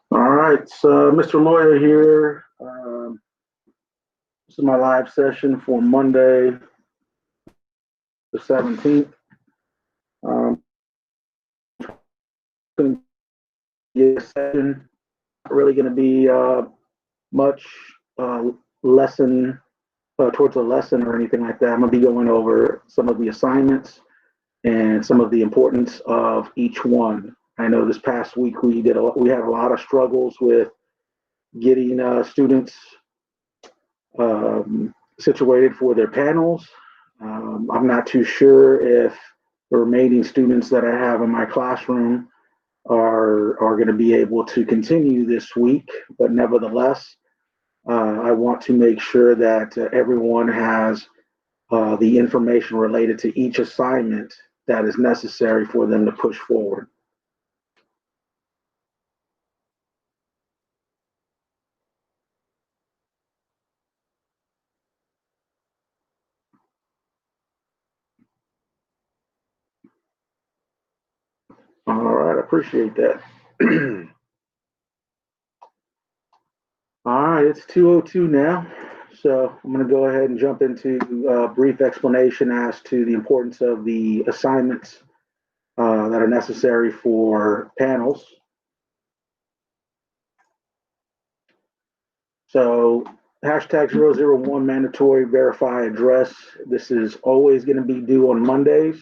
All right, so Mr. Lawyer here. This is my live session for Monday, the 17th. Going to get a session. Not really going to be much lesson towards a lesson or anything like that. I'm going to be going over some of the assignments and some of the importance of each one. I know this past week we had a lot of struggles with getting students situated for their panels. I'm not too sure if the remaining students that I have in my classroom are going to be able to continue this week, but nevertheless, I want to make sure that everyone has the information related to each assignment that is necessary for them to push forward. All right, I appreciate that. All right, it's 2:02 now, so I'm going to go ahead and jump into a brief explanation as to the importance of the assignments that are necessary for panels. So hashtag 001 mandatory verify address. This is always going to be due on Mondays.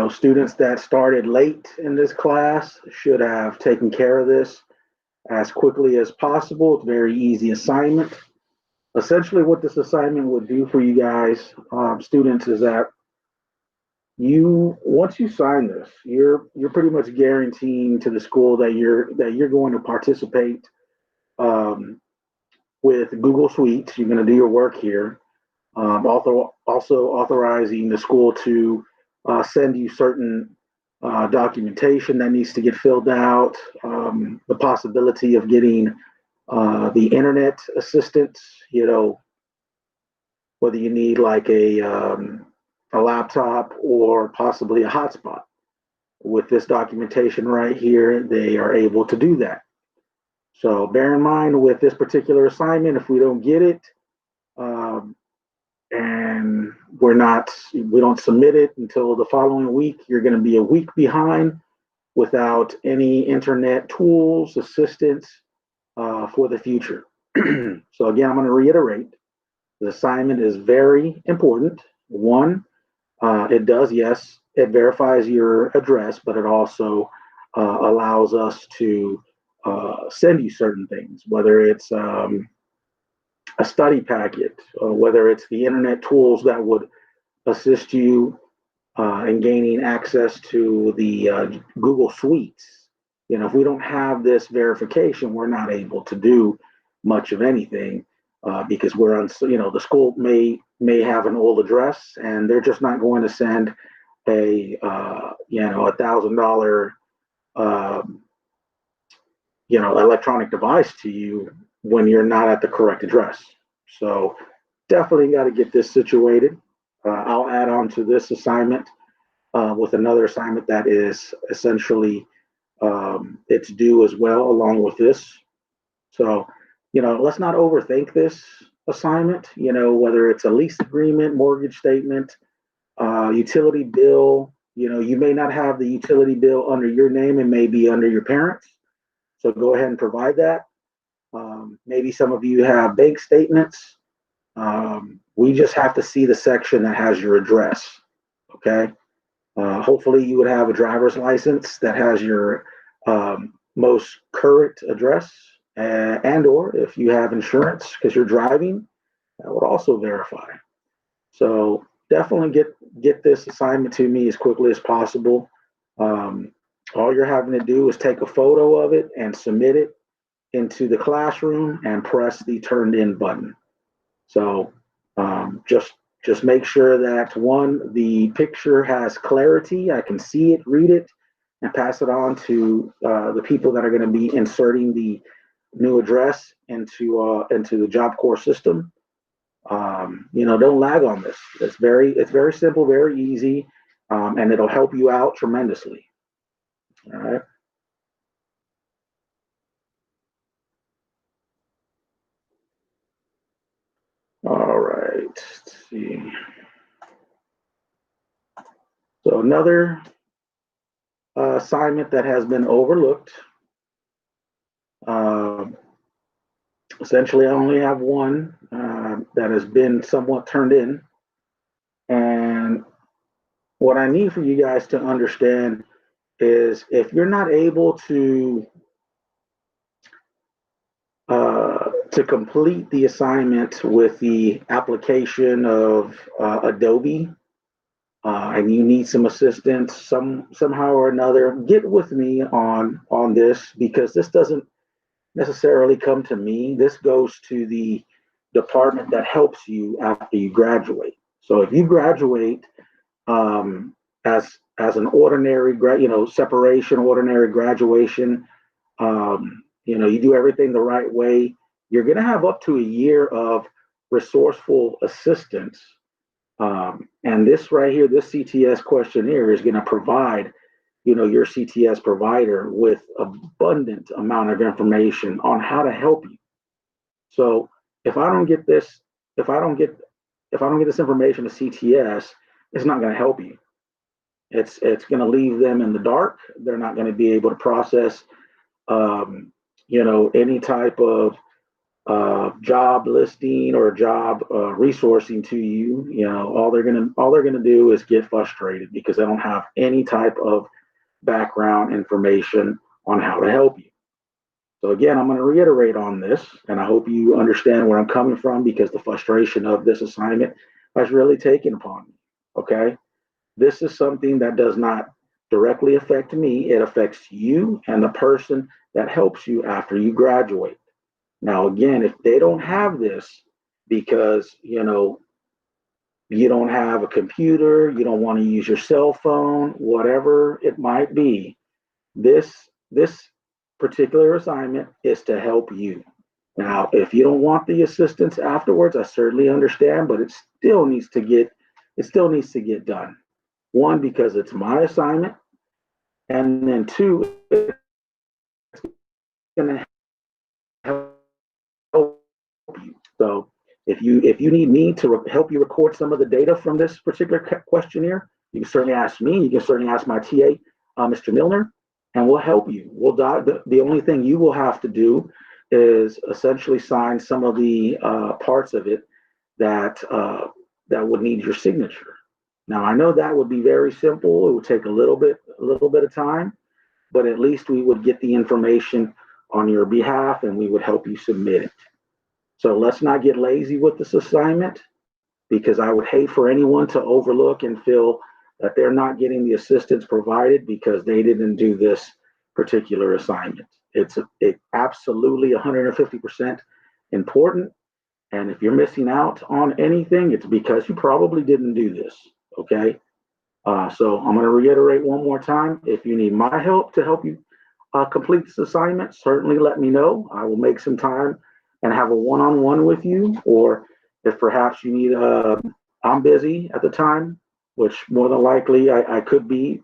Students that started late in this class should have taken care of this as quickly as possible. It's a very easy assignment. Essentially, what this assignment would do for you guys, students, is that once you sign this, you're pretty much guaranteeing to the school that you're going to participate with Google Suites. You're going to do your work here. Also authorizing the school to send you certain documentation that needs to get filled out, the possibility of getting the internet assistance, whether you need like a laptop or possibly a hotspot. With this documentation right here, they are able to do that. So bear in mind with this particular assignment, if we don't get it, and we don't submit it until the following week, you're going to be a week behind without any internet tools, assistance for the future. So again, I'm going to reiterate, the assignment is very important. One, it verifies your address, but it also allows us to send you certain things, whether it's a study packet, whether it's the internet tools that would assist you in gaining access to the Google Suites. You know, if we don't have this verification, we're not able to do much of anything because we're on. You know, the school may have an old address, and they're just not going to send a $1,000 electronic device to you when you're not at the correct address. So definitely got to get this situated. I'll add on to this assignment with another assignment that is essentially it's due as well along with this. So, let's not overthink this assignment, whether it's a lease agreement, mortgage statement, utility bill. You may not have the utility bill under your name and may be under your parents. So go ahead and provide that. Maybe some of you have bank statements. We just have to see the section that has your address. Okay. Hopefully you would have a driver's license that has your most current address and or if you have insurance because you're driving, that would also verify. So definitely get this assignment to me as quickly as possible. All you're having to do is take a photo of it and submit it into the classroom and press the turned in button. So just make sure that one, the picture has clarity. I can see it, read it, and pass it on to the people that are going to be inserting the new address into the Job Corps system. Don't lag on this. It's very simple, very easy, and it'll help you out tremendously. All right. All right. Let's see. So another assignment that has been overlooked. Essentially, I only have one that has been somewhat turned in. And what I need for you guys to understand is if you're not able to complete the assignment with the application of Adobe, and you need some assistance somehow or another, get with me on this because this doesn't necessarily come to me. This goes to the department that helps you after you graduate. So if you graduate as an ordinary separation, ordinary graduation, you do everything the right way, you're going to have up to a year of resourceful assistance. And this right here, this CTS questionnaire is going to provide, your CTS provider with abundant amount of information on how to help you. So if I don't get this information to CTS, it's not going to help you. It's going to leave them in the dark. They're not going to be able to process, any type of job listing or job resourcing to you. All they're gonna do is get frustrated because they don't have any type of background information on how to help you. So again, I'm going to reiterate on this, and I hope you understand where I'm coming from because the frustration of this assignment has really taken upon me. Okay, this is something that does not directly affect me. It affects you and the person that helps you after you graduate. Now, again, if they don't have this because, you don't have a computer, you don't want to use your cell phone, whatever it might be, this particular assignment is to help you. Now, if you don't want the assistance afterwards, I certainly understand, but it still needs to get done. One, because it's my assignment, and then two, it's going to help you. So if you need me to help you record some of the data from this particular questionnaire, you can certainly ask me. You can certainly ask my TA, Mr. Milner, and we'll help you. The only thing you will have to do is essentially sign some of the parts of it that would need your signature. Now I know that would be very simple. It would take a little bit of time, but at least we would get the information on your behalf and we would help you submit it. So let's not get lazy with this assignment, because I would hate for anyone to overlook and feel that they're not getting the assistance provided because they didn't do this particular assignment. It absolutely 150% important. And if you're missing out on anything, it's because you probably didn't do this. Okay. So I'm going to reiterate one more time. If you need my help to help you complete this assignment, certainly let me know. I will make some time and have a one-on-one with you. Or if perhaps you need, I'm busy at the time, which more than likely I could be,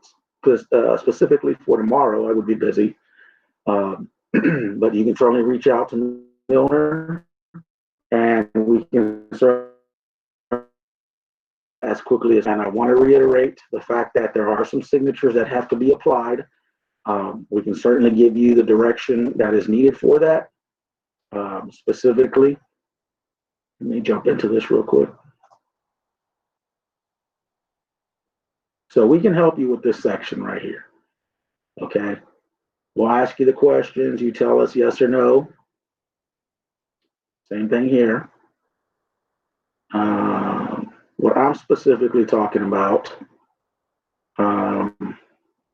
specifically for tomorrow, I would be busy. But you can certainly reach out to Milner, and we can start as quickly as. And I want to reiterate the fact that there are some signatures that have to be applied. We can certainly give you the direction that is needed for that. Specifically, let me jump into this real quick. So we can help you with this section right here. Okay. We'll ask you the questions. You tell us yes or no. Same thing here. What I'm specifically talking about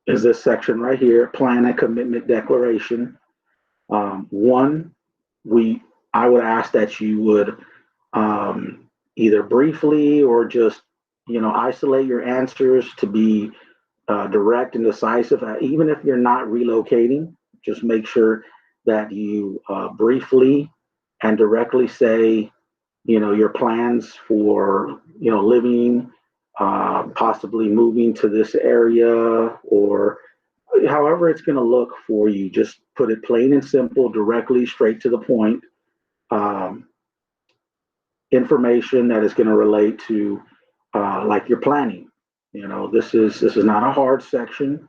is this section right here, plan and commitment declaration. One, I would ask that you would either briefly or just, isolate your answers to be direct and decisive. Even if you're not relocating, just make sure that you briefly and directly say, your plans for, living, possibly moving to this area, or however it's going to look for you. Just put it plain and simple, directly, straight to the point. Information that is going to relate to like your planning. This is not a hard section.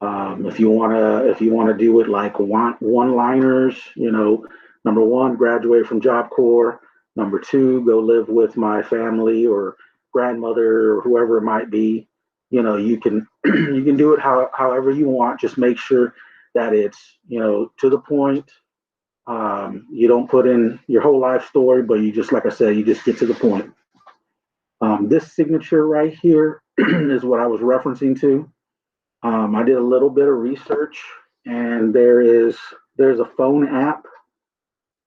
If you wanna do it like one-liners, number one, graduate from Job Corps. Number two, go live with my family or grandmother or whoever it might be. You can you can do it however you want. Just make sure that it's to the point. You don't put in your whole life story, but you just, like I said, you just get to the point. This signature right here is what I was referencing to. I did a little bit of research, and there's a phone app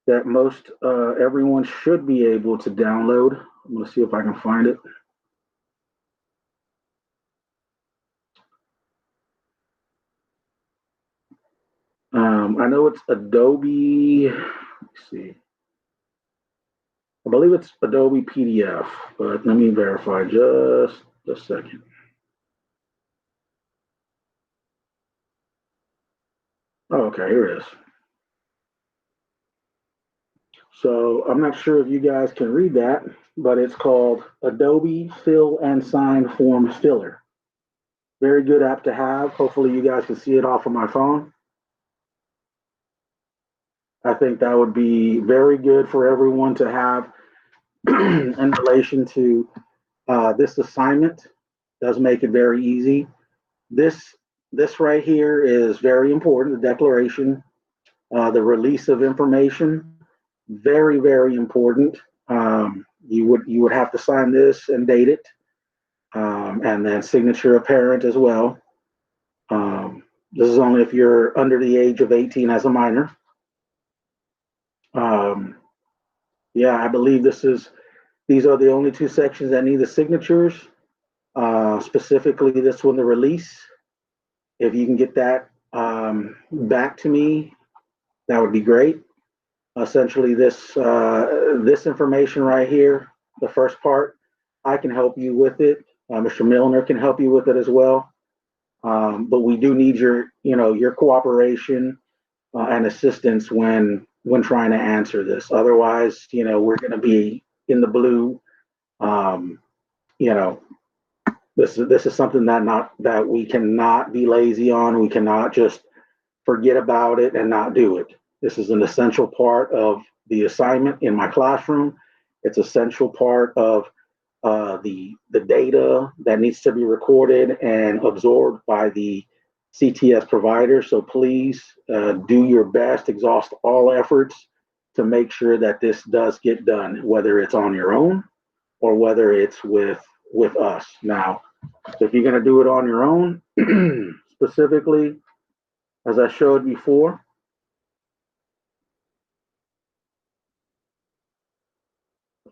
that most everyone should be able to download. I'm going to see if I can find it. I know it's Adobe. Let's see. I believe it's Adobe PDF, but let me verify just a second. Oh, okay, here it is. So I'm not sure if you guys can read that, but it's called Adobe Fill and Sign Form Filler. Very good app to have. Hopefully you guys can see it off of my phone. I think that would be very good for everyone to have in relation to this assignment. Does make it very easy. This right here is very important. The declaration, the release of information, very, very important. You would have to sign this and date it, and then signature of parent as well. This is only if you're under the age of 18 as a minor. Yeah, I believe these are the only two sections that need the signatures. Specifically, this one, the release. If you can get that back to me, that would be great. Essentially, this information right here, the first part, I can help you with it. Mr. Milner can help you with it as well. But we do need your cooperation and assistance when trying to answer this. Otherwise, we're going to be in the blue. This is something that we cannot be lazy on. We cannot just forget about it and not do it. This is an essential part of the assignment in my classroom. It's essential part of the data that needs to be recorded and absorbed by the CTS provider. So please do your best, exhaust all efforts to make sure that this does get done, whether it's on your own or whether it's with us. Now, if you're going to do it on your own, specifically, as I showed before,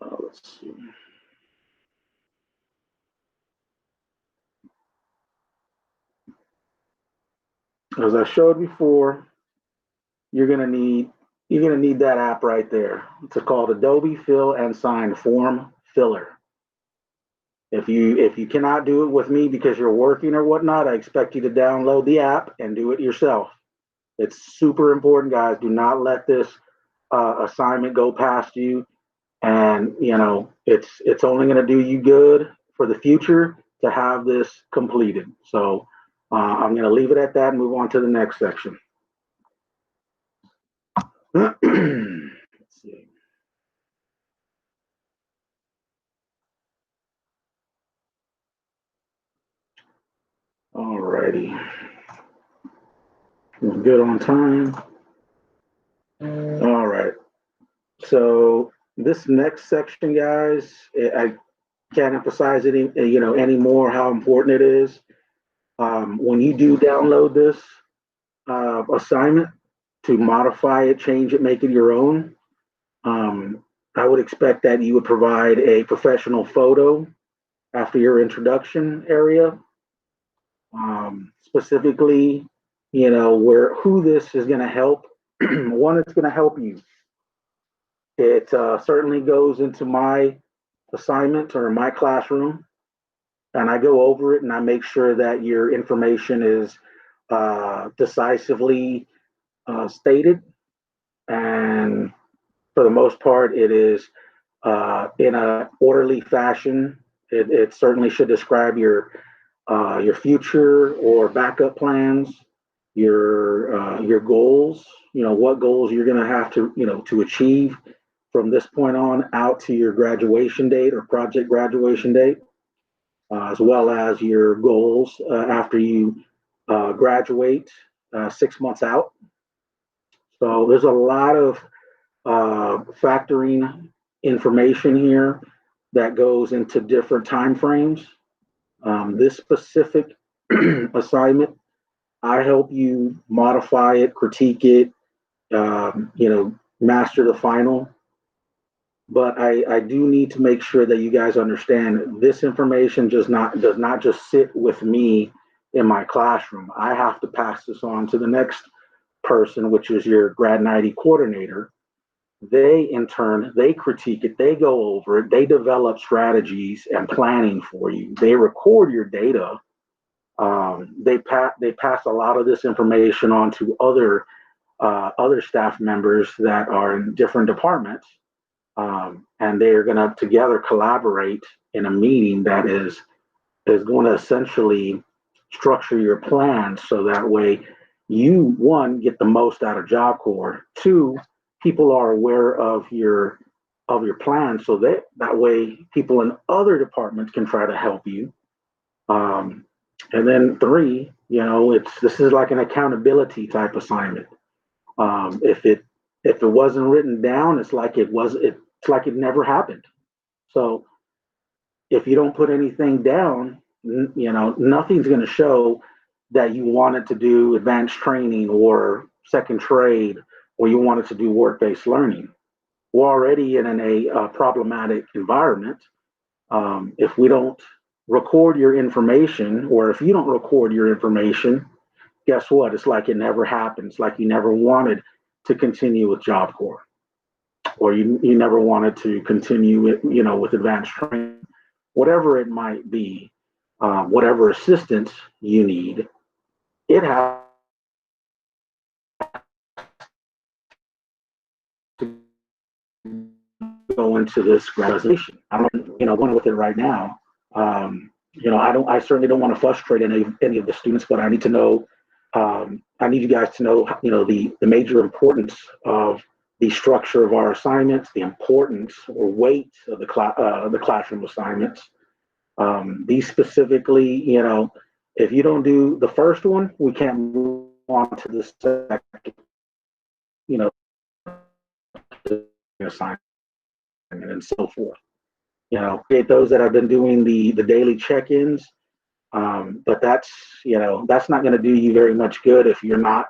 let's see. As I showed before, you're going to need that app right there. It's called Adobe Fill and Sign Form Filler. If you cannot do it with me because you're working or whatnot, I expect you to download the app and do it yourself. It's super important, guys. Do not let this assignment go past you. And it's only going to do you good for the future to have this completed. So I'm going to leave it at that and move on to the next section. Let's see. All righty. Good on time. All right. So this next section, guys, I can't emphasize it anymore how important it is. When you do download this assignment, to modify it, change it, make it your own, I would expect that you would provide a professional photo after your introduction area, specifically, who this is going to help. One, it's going to help you. It certainly goes into my assignment or my classroom, and I go over it and I make sure that your information is decisively stated, and for the most part, it is in a orderly fashion. It certainly should describe your future or backup plans, your goals. What goals you're going to have to achieve from this point on out to your graduation date or project graduation date, as well as your goals after you graduate 6 months out. So there's a lot of factoring information here that goes into different time frames. This specific assignment, I help you modify it, critique it, master the final. But I do need to make sure that you guys understand this information does not just sit with me in my classroom. I have to pass this on to the next person, which is your grad 90 coordinator. They, in turn, they critique it, they go over it, they develop strategies and planning for you. They record your data. They pass a lot of this information on to other staff members that are in different departments, and they are going to together collaborate in a meeting that is going to essentially structure your plan so that way you, one, get the most out of Job Corps, two, people are aware of your plan, so that way people in other departments can try to help you. And then three, this is like an accountability type assignment. If it wasn't written down, it's like it never happened. So if you don't put anything down, nothing's going to show that you wanted to do advanced training or second trade, or you wanted to do work-based learning. We're already in a problematic environment. If we don't record your information, or if you don't record your information, guess what? It's like it never happened. It's like you never wanted to continue with Job Corps, or you never wanted to continue with advanced training, whatever it might be, whatever assistance you need. It has to go into this graduation. I don't, going with it right now. I certainly don't want to frustrate any of the students, but I need to know. I need you guys to know, the major importance of the structure of our assignments, the importance or weight of the classroom assignments. These specifically, if you don't do the first one, we can't move on to the second. assignment and so forth. Create those that have been doing the daily check-ins. But that's not going to do you very much good if you're not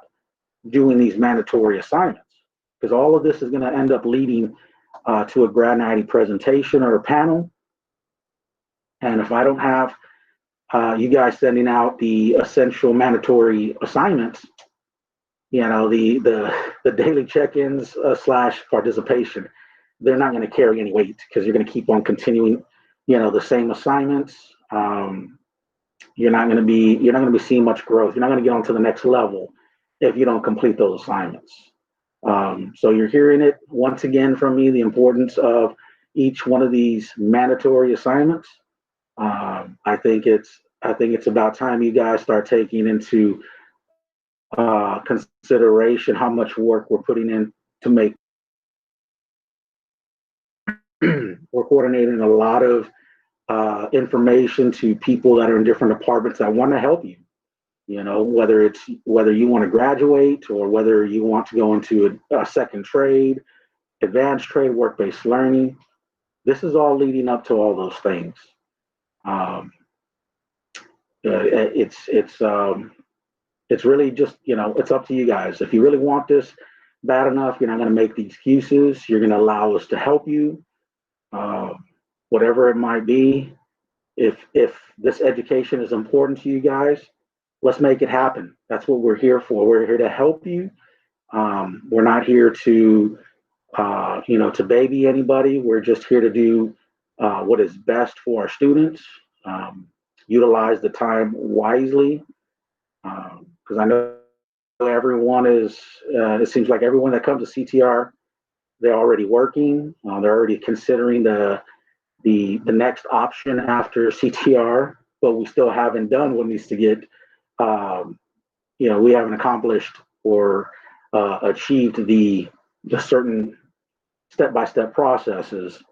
doing these mandatory assignments, because all of this is going to end up leading to a grad 90 presentation or a panel. And if I don't have you guys sending out the essential mandatory assignments, the daily check-ins slash participation, they're not going to carry any weight, because you're going to keep on continuing, the same assignments. You're not going to be seeing much growth. You're not going to get on to the next level if you don't complete those assignments. So you're hearing it once again from me, the importance of each one of these mandatory assignments. I think it's about time you guys start taking into consideration how much work we're putting in to make. We're coordinating a lot of information to people that are in different departments that want to help you. Whether you want to graduate or whether you want to go into a second trade, advanced trade, work-based learning. This is all leading up to all those things. It's really just, it's up to you guys. If you really want this bad enough, you're not going to make the excuses. You're going to allow us to help you, whatever it might be. If this education is important to you guys, let's make it happen. That's what we're here for. We're here to help you. We're not here to, to baby anybody. We're just here to do what is best for our students. Utilize the time wisely, because I know everyone is. It seems like everyone that comes to CTR, they're already working. They're already considering the next option after CTR, but we still haven't done what needs to get. We haven't accomplished or achieved the certain step-by-step processes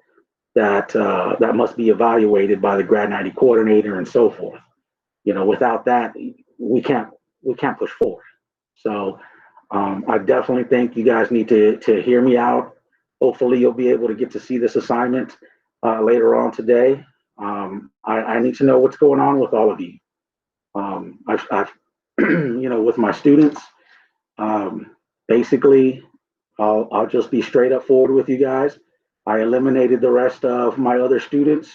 that must be evaluated by the grad 90 coordinator and so forth. Without that, we can't push forward. So I definitely think you guys need to hear me out. Hopefully you'll be able to get to see this assignment later on today. I need to know what's going on with all of you. I've with my students, basically, I'll just be straight up forward with you guys. I eliminated the rest of my other students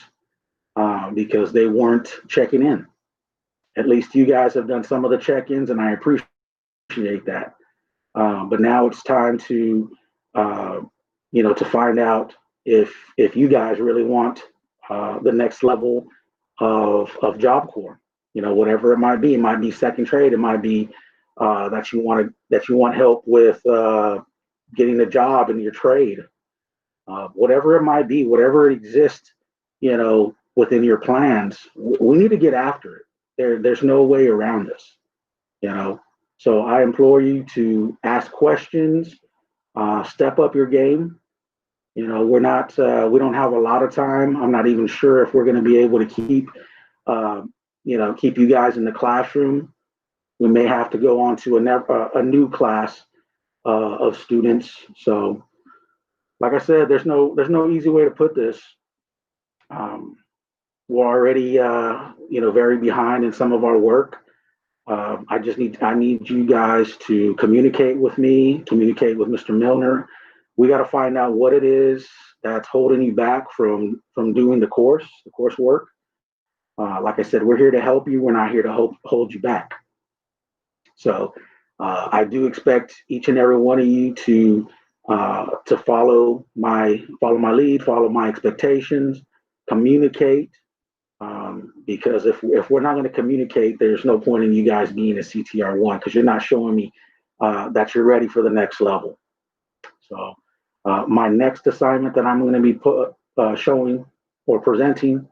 because they weren't checking in. At least you guys have done some of the check-ins, and I appreciate that. But now it's time to, to find out if you guys really want the next level of Job Corps. Whatever it might be. It might be second trade. It might be that you want help with getting a job in your trade. Whatever it might be, whatever exists, within your plans, we need to get after it. There's no way around this. So I implore you to ask questions, step up your game. We don't have a lot of time. I'm not even sure if we're going to be able to keep you guys in the classroom. We may have to go on to a new class of students. So, like I said, there's no easy way to put this. We're already, very behind in some of our work. I need you guys to communicate with me, communicate with Mr. Milner. We got to find out what it is that's holding you back from doing the coursework. Like I said, we're here to help you. We're not here to hold you back. So I do expect each and every one of you to follow my lead, follow my expectations, communicate. Because if we're not going to communicate, there's no point in you guys being a CTR1, because you're not showing me that you're ready for the next level. So my next assignment that I'm going to be showing or presenting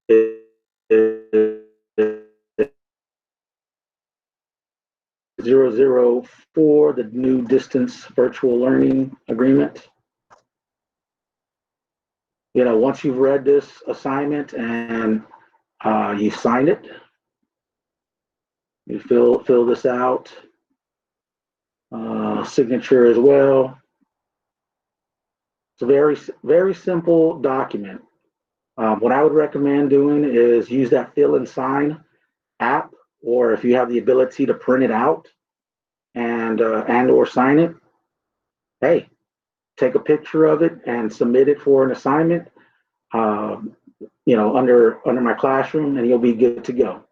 is 004, the new distance virtual learning agreement. Once you've read this assignment and you sign it, you fill this out. signature as well. It's a very simple document. What I would recommend doing is use that fill and sign app, or if you have the ability to print it out and or sign it, hey, take a picture of it and submit it for an assignment. Um, under my classroom, and you'll be good to go.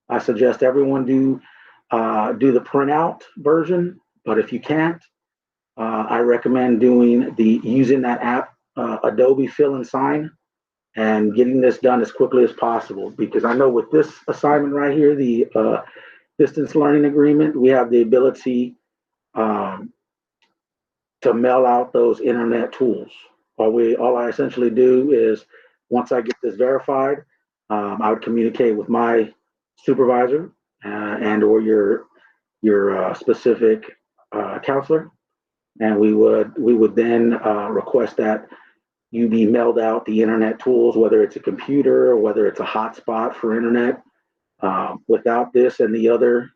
I suggest everyone do the printout version, but if you can't, I recommend doing the using that app, Adobe Fill and Sign, and getting this done as quickly as possible. Because I know with this assignment right here, the distance learning agreement, we have the ability um, to mail out those internet tools. All I essentially do is once I get this verified, I would communicate with my supervisor and or your specific counselor, and we would then request that you be mailed out the internet tools, whether it's a computer or whether it's a hotspot for internet. Without this and the other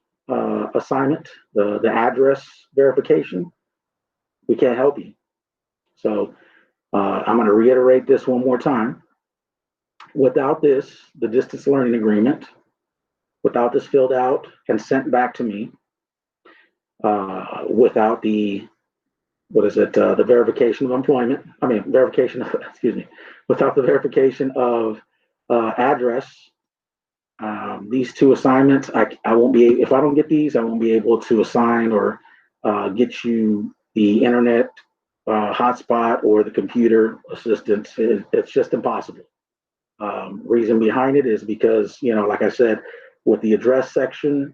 assignment, the address verification, we can't help you. So I'm going to reiterate this one more time. Without this, the distance learning agreement, without this filled out and sent back to me, without the the verification of employment, verification of, excuse me, without the verification of address, these two assignments, I won't be, if I don't get these, I won't be able to assign or get you the internet hotspot or the computer assistance. It's just impossible. Reason behind it is because, like I said, with the address section,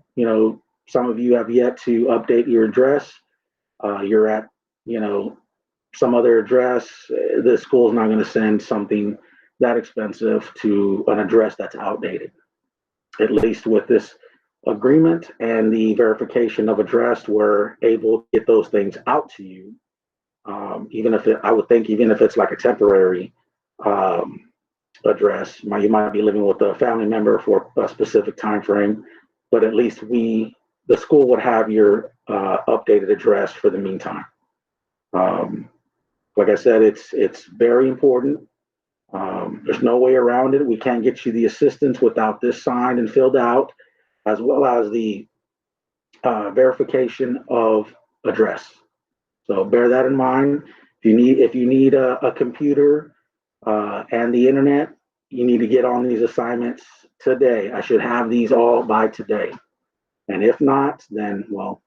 some of you have yet to update your address. You're at, some other address. The school's not going to send something that expensive to an address that's outdated. At least with this agreement and the verification of address, we're able to get those things out to you. Even if I would think, even if it's like a temporary address, you might be living with a family member for a specific time frame, but at least the school would have your updated address for the meantime. Like I said, it's very important. There's no way around it. We can't get you the assistance without this signed and filled out, as well as the verification of address. So bear that in mind. If you need a computer and the internet, you need to get on these assignments today. I should have these all by today. And if not, then, well,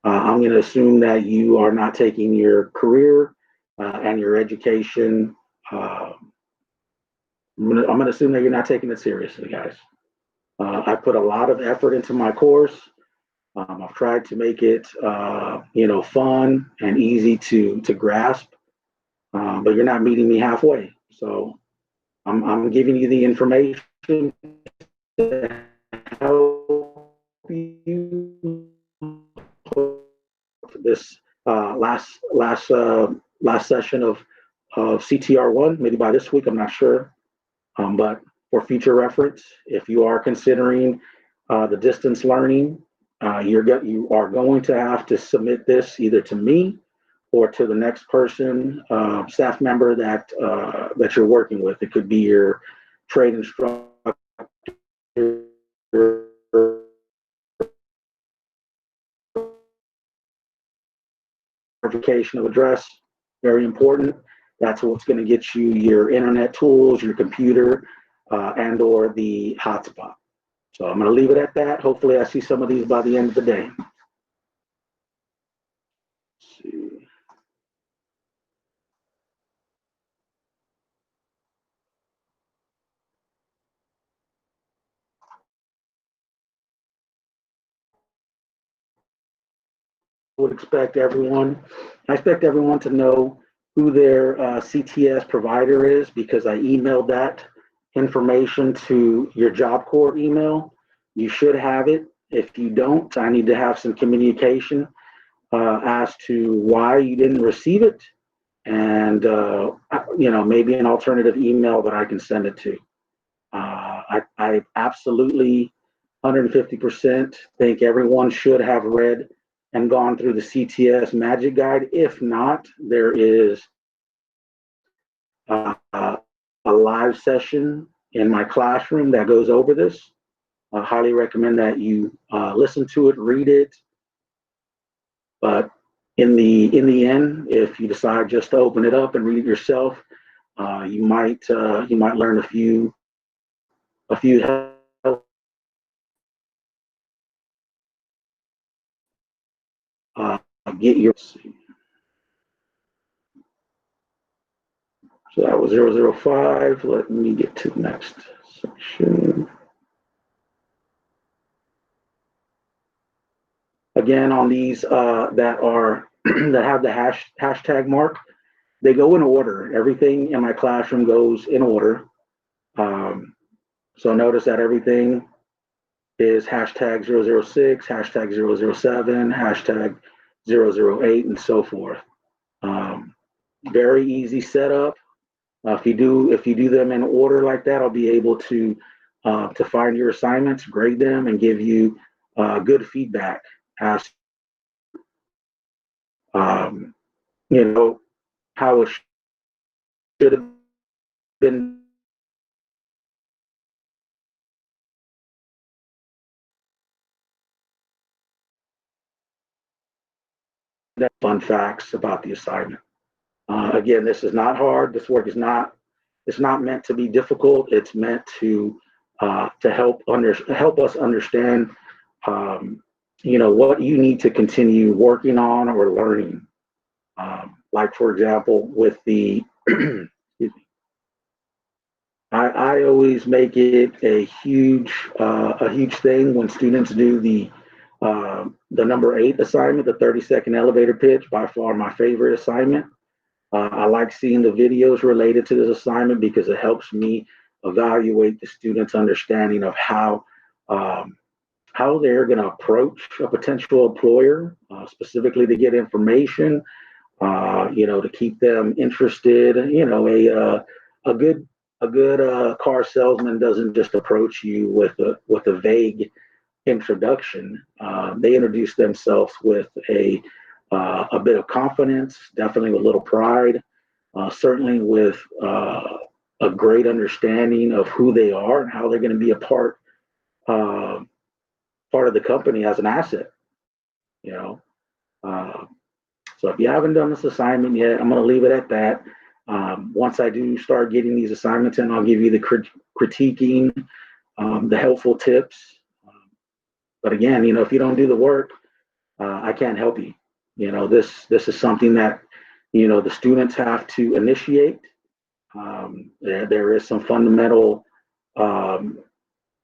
I'm going to assume that you are not taking your career and your education. I'm going to assume that you're not taking it seriously, guys. I put a lot of effort into my course. I've tried to make it, fun and easy to grasp, but you're not meeting me halfway. So I'm giving you the information to help you this last session of CTR1, maybe by this week, I'm not sure. But for future reference, if you are considering the distance learning, you are going to have to submit this either to me or to the next person, staff member that you're working with. It could be your trade instructor, verification of address, very important. That's what's going to get you your internet tools, your computer, and or the hotspot. So I'm going to leave it at that. Hopefully I see some of these by the end of the day. Let's see. I expect everyone to know who their CTS provider is, because I emailed that information to your Job Corps email. You should have it. If you don't, I need to have some communication as to why you didn't receive it, and maybe an alternative email that I can send it to. I absolutely 150% think everyone should have read and gone through the CTS Magic Guide. If not, there is a live session in my classroom that goes over this. I highly recommend that you listen to it, read it. But in the end, if you decide just to open it up and read it yourself, you might learn a few get your. So that was 005. Let me get to the next section. Again, on these that are that have the hashtag mark, they go in order. Everything in my classroom goes in order. So notice that everything is hashtag 006, hashtag 007, hashtag 008, and so forth. Very easy setup. If you do them in order like that, I'll be able to find your assignments, grade them, and give you good feedback as you know how it should have been. Fun facts about the assignment. Again, this is not hard. This work is not. It's not meant to be difficult. It's meant to help us understand, what you need to continue working on or learning. Like for example, with the, excuse me, I always make it a huge thing when students do the number 8 assignment, the 30-second elevator pitch, by far my favorite assignment. I like seeing the videos related to this assignment because it helps me evaluate the students' understanding of how they're going to approach a potential employer, specifically to get information, to keep them interested. A good car salesman doesn't just approach you with a vague introduction. They introduce themselves with a bit of confidence, definitely with a little pride, certainly with a great understanding of who they are and how they're going to be a part of the company as an asset. You know, uh, so if you haven't done this assignment yet, I'm going to leave it at that. Once I do start getting these assignments in, I'll give you the critiquing, the helpful tips. But again, if you don't do the work, I can't help you. This is something that the students have to initiate. There is some fundamental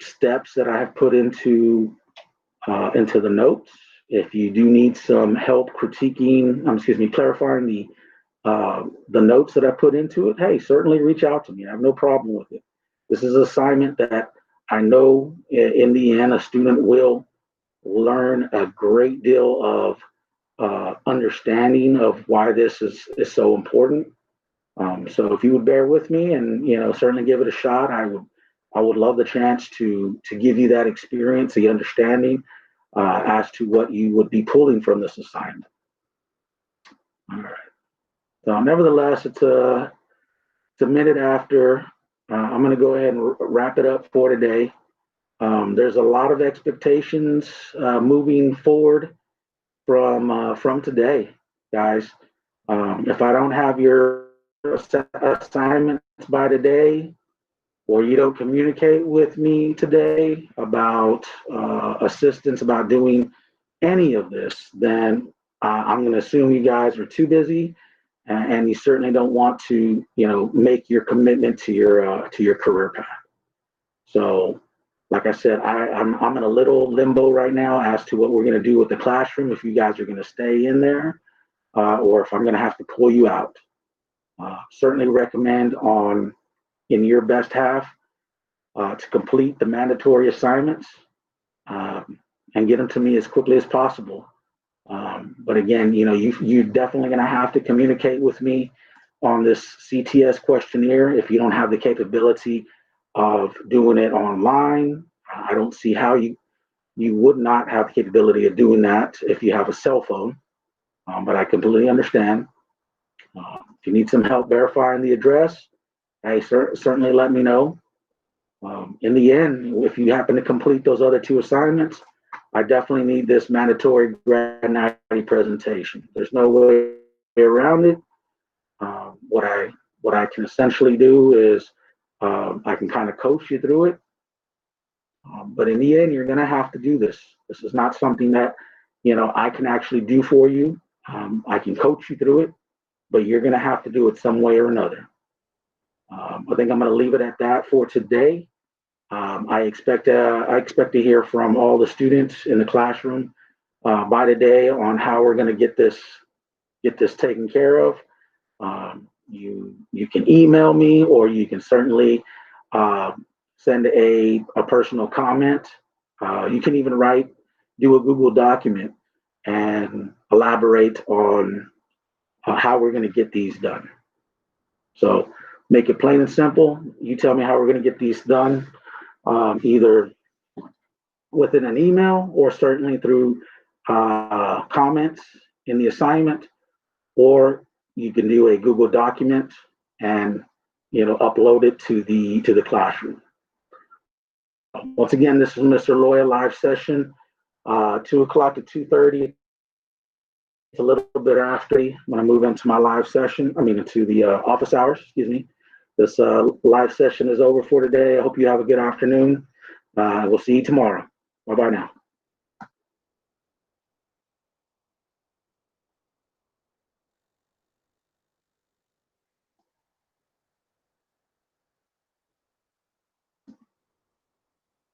steps that I have put into the notes. If you do need some help clarifying the notes that I put into it, hey, certainly reach out to me. I have no problem with it. This is an assignment that I know in the end a student will learn a great deal of understanding of why this is so important. So if you would bear with me and certainly give it a shot, I would love the chance to give you that experience, the understanding as to what you would be pulling from this assignment. All right. So nevertheless, it's a minute after. I'm going to go ahead and wrap it up for today. There's a lot of expectations moving forward from today, guys. If I don't have your assignments by today, or you don't communicate with me today about assistance about doing any of this, then I'm going to assume you guys are too busy, and you certainly don't want to, make your commitment to your career path. So, like I said, I'm in a little limbo right now as to what we're going to do with the classroom. If you guys are going to stay in there, or if I'm going to have to pull you out. Certainly recommend in your best half to complete the mandatory assignments and get them to me as quickly as possible. But again, you're definitely going to have to communicate with me on this CTS questionnaire. If you don't have the capability of doing it online, I don't see how you you would not have the capability of doing that if you have a cell phone, but I completely understand. If you need some help verifying the address, hey, certainly let me know. In the end, if you happen to complete those other two assignments, I definitely need this mandatory grad 90 presentation. There's no way around it. What I can essentially do is I can kind of coach you through it. But in the end, you're going to have to do this. This is not something that, I can actually do for you. I can coach you through it, but you're going to have to do it some way or another. I think I'm going to leave it at that for today. I expect to hear from all the students in the classroom by today on how we're going to get this taken care of. You can email me, or you can certainly send a personal comment. You can even do a Google document and elaborate on how we're going to get these done. So make it plain and simple. You tell me how we're going to get these done, either within an email or certainly through comments in the assignment, or you can do a Google document and upload it to the classroom. Once again, this is Mr. Loya live session, 2 o'clock to 2:30. It's a little bit after when I move into my live session. Into the office hours. Excuse me. This live session is over for today. I hope you have a good afternoon. We'll see you tomorrow. Bye bye now.